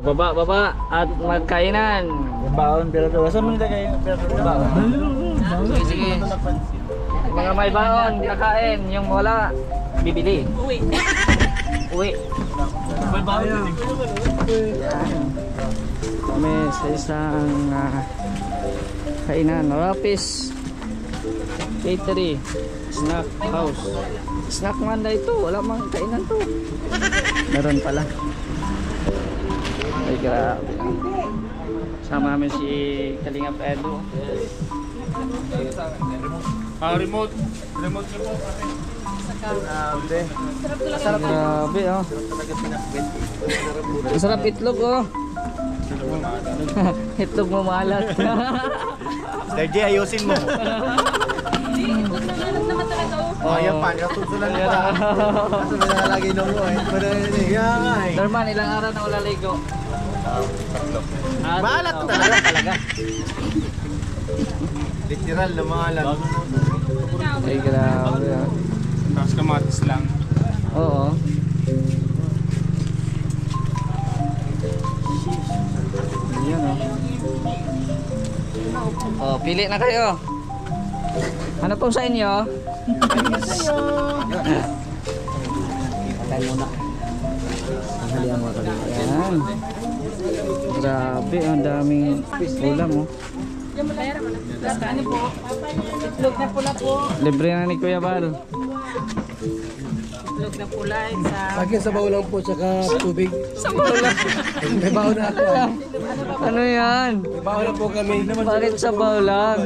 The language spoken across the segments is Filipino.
Baba at magkainan. Yung baon, pero doon. Saan mo nila kayo? Baon. Sige. Mga may baon, kakain. Yung wala, bibili. Uwi. May baon. Kami sa isang kainan. Rapis Bakery Snack House. Snack man na ito. Wala mang kainan to. Meron pala. Ay grabe. Sama namin si Kalingap Edo. Remote niyo po. Grabe oh. Masarap itlog oh. Itlog mo malat. Sir J, ayusin mo. Oh, yan pa. Katutulan mo pa. Kaso may nakalagay nung mo eh. Kaya nga eh. Norman, ilang araw na wala ligo? Maalat na talaga. Literal na maalat. Ay grabe ah. Tapos kamatis lang. Oo. Ayan oh. Oh, pili na kayo. Ano pong sa inyo? Patay muna. Tanghalian mo kali. Ayan. Grabe, ang daming ulam oh. Ano po? Itlog na pula po. Libre na ni Kuya Bal. Itlog na pula sa... Akin sabaw lang po, tsaka tubig. Sabaw lang. May baho na ako. Ano yan? May baho na po kami. Bakit sabaw lang?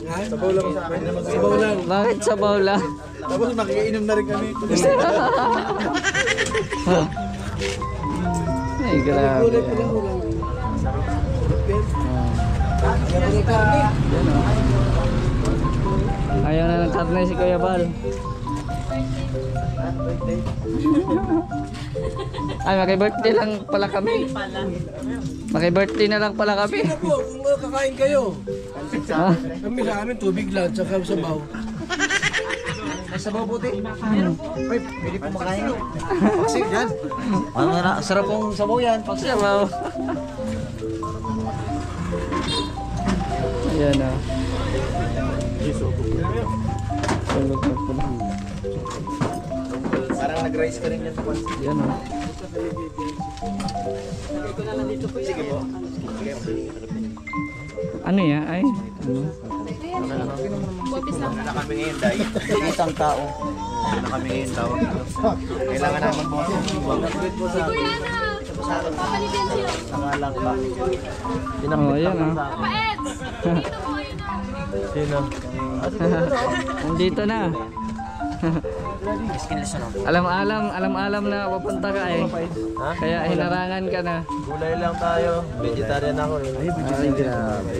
Sabaw lang sa akin. Sabaw lang. Bakit sabaw lang? Tapos makikinom na rin kami. Ay grabe. Kulay pula ulam. Ayaw ng karne. Yan, oh. Ayaw na ng karne si Kuya Bal. Ay, maki-birthday lang pala kami. Maki-birthday na lang pala kami. Ano po, kung kakain kayo. Ah, Kami sa amin, tubig lang, tsaka sabaw. May sabaw puti. Uy, pwede po makain. Kasi yan. Sarap pong sabaw yan. sabaw. Ayan ah. Tulog na pala. Parang nag-rice ka rin yan. Yan ah. Sige po. Ano yan? Ay, ano? Wala na kami ngayon dahil isang tao. Wala na kami ngayon tawag. Kailangan naman po. Si Kuya na! Papalitin siya! Nakalang ba? Oh, yan ah. Papa Eds! Dito mo kayo na! Sino? Nandito na. alam na papunta ka eh. Kaya hinarangan ka na. Gulay lang tayo. Vegetarian ako eh. Ay, grabe.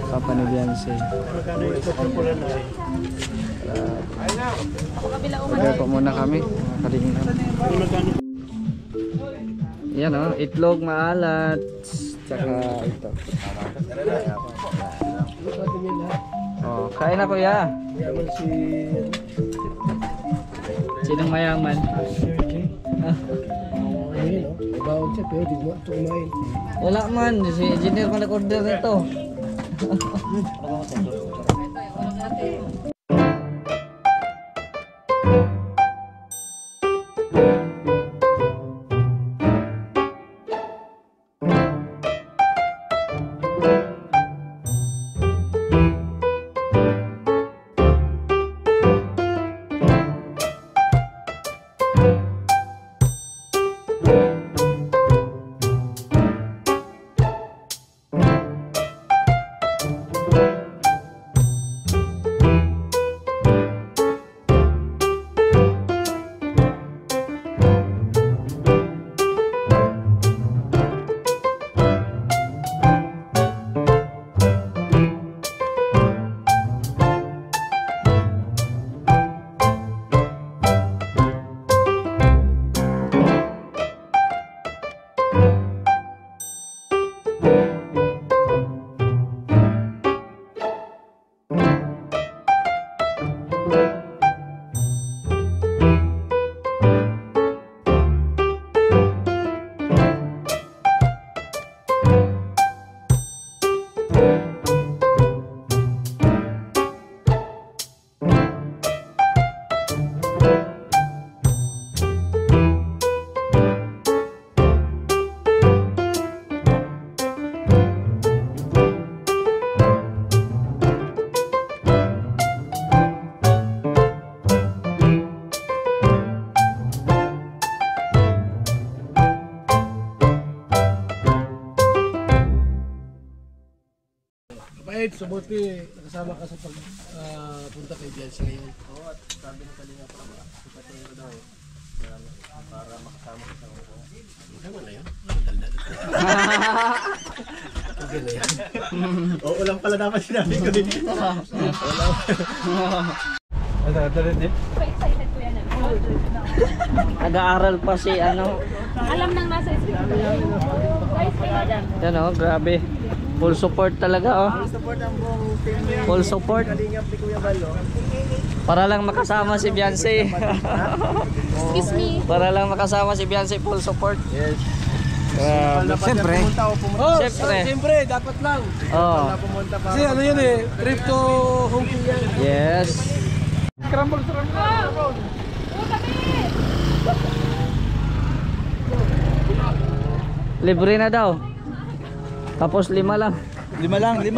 Papa ni Beyonce. Magay pa muna kami. Kalingap. Yan o, itlog maalat. Tsaka ito. Oh, kain na kuya. Yaman si... Sinong mayaman? Ayun, no? May bawag siya, pero di mo ito kumain. Wala man, si engineer man nag-order nito. Ed, subuti nakasama ka sa punta kay Bianca ngayon. Tama na yun. Oo lang pala dapat sinabi ko din. So excited ko yan. Nag-aaral pa si ano. Alam nang nasa script. Guys, kaya Yan oh, grabe. Full support talaga oh. Support ang buong team ni Full support. Kalingap ni Kuya Balo. Para lang makasama si Beyonce. excuse me. Para lang makasama si Beyonce, full support. Yes. Grabe. Siyempre. Oh, Siyempre. siyempre, dapat lang. Oh. Pumunta pa. Kasi ano yun eh, trip to Hong Kong yan. Yes. Oh, kami. Libre na daw. Tapos 5 lang. 5 lang. Pwede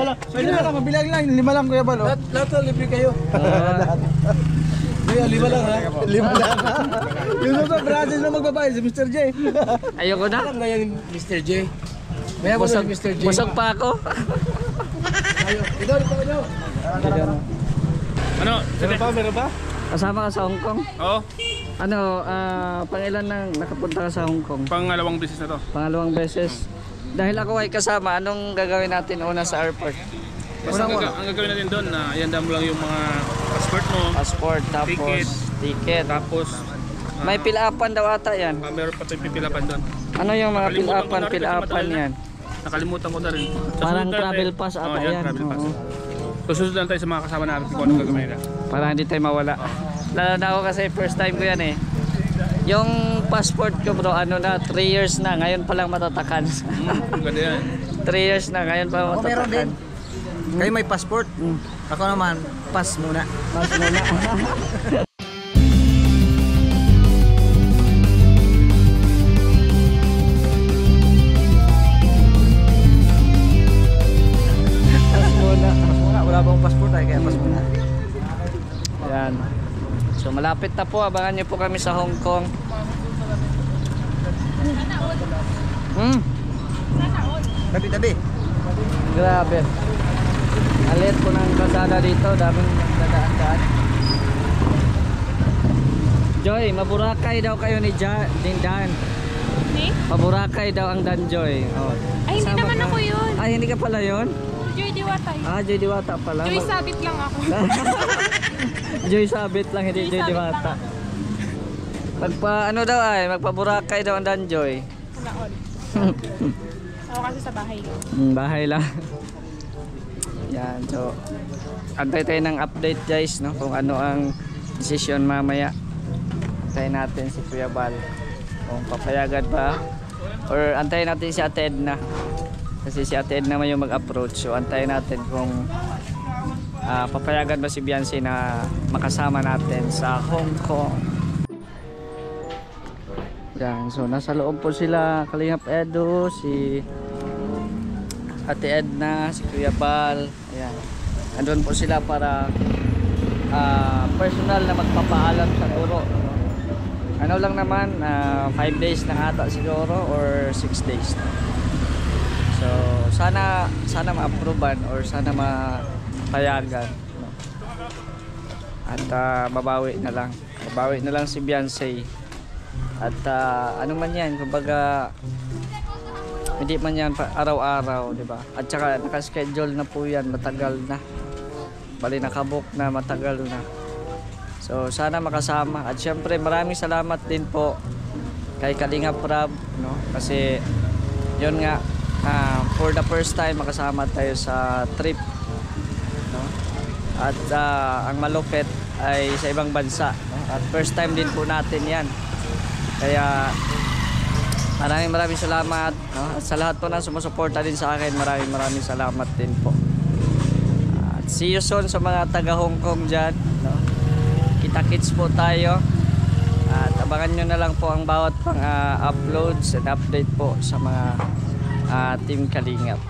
na lang, mabilang lang. 5 lang Kuya Balo. Lahat na libre kayo. Kaya 5 lang ha. 5 lang. Yung sa Brazil na magbabayad si Mr. J. Ayoko na. Alam na yan, Mr. J. Maya mo na Busog, si Mr. J. busog pa ako. Ayo, ito. Ano? Meron pa? Kasama ka sa Hong Kong? Oo, Ano, pangilan nang nakapunta ka sa Hong Kong? pangalawang beses na to. Pangalawang beses. Dahil ako ay kasama, anong gagawin natin una sa airport? Basta ang gagawin natin doon, ianda mo lang yung mga passport mo, Passport, tapos ticket. tapos May pilapan daw ata yan. meron pa tayong pipilapan doon. Ano yung mga Nakalimutan ko na rin, pilapan kasi matagal yan? Nakalimutan ko na rin. Sa Parang susunod na travel tayo- pass ata Oo, yan. travel pass. Oo. Susunod lang tayo sa mga kasama natin kung anong gagawin nila. Para hindi tayo mawala. Lalo na ako kasi first time ko yan eh. Yung passport ko bro, ano na, 3 years na. Ngayon pa lang matatakan. Ganda yan. 3 years na, ngayon pa lang Ako meron din. matatakan. Kayo may passport. Ako naman, pass muna. Mas muna. Mas muna. Pass muna. Wala bang passport ay kaya pass muna. Yan. So malapit na po, abangan niyo po kami sa Hong Kong. Tabi-tabi. Grabe. Alit po ng kalsada dito, daming dadaan-daan. Joy, maburakay daw kayo ni Dan. Ni? Maburakay daw ang Dan Joy. Oh. Ay, hindi Kasama naman ka. ako yun. Ay, hindi ka pala yun? Joy Diwata yun. Ah, Joy Diwata pala. Joy Sabit lang ako. Joy Sabit lang, hindi Joy Joy Sabit Diwata. lang Ano daw ay, magpaburakay daw ang Dan Joy. Wala all. Ako kasi sa bahay. Bahay lang. Yan, so antay tayo ng update guys, no, kung ano ang desisyon mamaya. Antayin natin si Kuya Bal kung papayagan ba, or antayin natin si Ate Edna kasi si Ate Edna may yung mag-approach. So antayin natin kung papayagan ba si Beyonce na makasama natin sa Hong Kong. Yan, so nasa loob po sila Kalingap Edo, si Ate Edna, si Kuya Bal. Ayan. Andun po sila para personal na magpapaalam sa guro. Ano lang naman, 5 days na ata siguro or 6 days. So sana ma-approvean or sana mapayagan, no? At babawi na lang si Beyonce. At ano man yan, kumbaga hindi man yan araw-araw, di ba? At saka naka-schedule na po yan, matagal na. Bali nakabook na, matagal na. So sana makasama. At syempre maraming salamat din po kay Kalingap Rab, no? Kasi yun nga, for the first time makasama tayo sa trip, no? At ang malupit ay sa ibang bansa, no? At first time din po natin yan. Kaya maraming salamat, no? At sa lahat po na sumusuporta din sa akin, maraming salamat din po. At see you soon sa mga taga Hong Kong dyan, no? Kita-kits po tayo. At abangan nyo na lang po ang bawat pang uploads and update po sa mga Team Kalingap.